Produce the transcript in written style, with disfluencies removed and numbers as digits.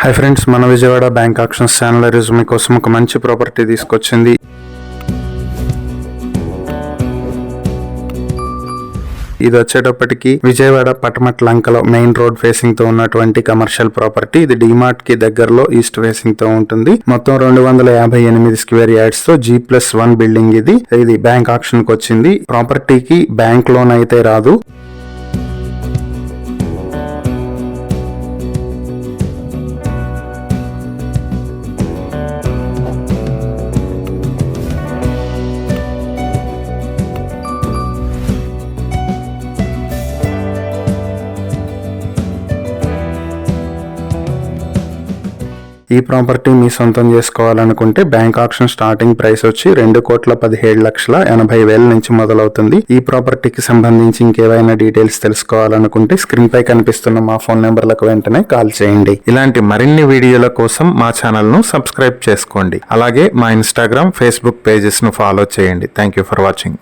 Hi friends, మన Vijayawada bank actions channel ఈరోజు మీకోసం ఒక మంచి ప్రాపర్టీ తీసుకొచ్చింది. ఇది వచ్చేటప్పటికి విజయవాడ పటమట్ లంకలో మెయిన్ రోడ్ ఫేసింగ్ తో ఉన్నటువంటి కమర్షియల్ ప్రాపర్టీ. ఇది డిమార్ట్ కి దగ్గరలో ఈస్ట్ ఫేసింగ్ తో ఉంటుంది. మొత్తం 258 స్క్వేర్ యార్డ్స్ తో G+1 బిల్డింగ్. ఇది బ్యాంక్ ఆక్షన్ కి వచ్చింది. ప్రాపర్టీకి బ్యాంక్ లోన్ అయితే రాదు. ఈ ప్రాపర్టీ మీ సొంతం చేసుకోవాలనుకుంటే బ్యాంక్ ఆక్షన్ స్టార్టింగ్ ప్రైస్ వచ్చి 2,17,80,000 నుంచి మొదలవుతుంది. ఈ ప్రాపర్టీకి సంబంధించి ఇంకేవైనా డీటెయిల్స్ తెలుసుకోవాలనుకుంటే స్క్రీన్ పై కనిపిస్తున్న మా ఫోన్ నెంబర్లకు వెంటనే కాల్ చేయండి. ఇలాంటి మరిన్ని వీడియోల కోసం మా ఛానల్ ను సబ్స్క్రైబ్ చేసుకోండి. అలాగే మా ఇన్స్టాగ్రామ్, ఫేస్బుక్ పేజెస్ ను ఫాలో చేయండి. Thank you for watching.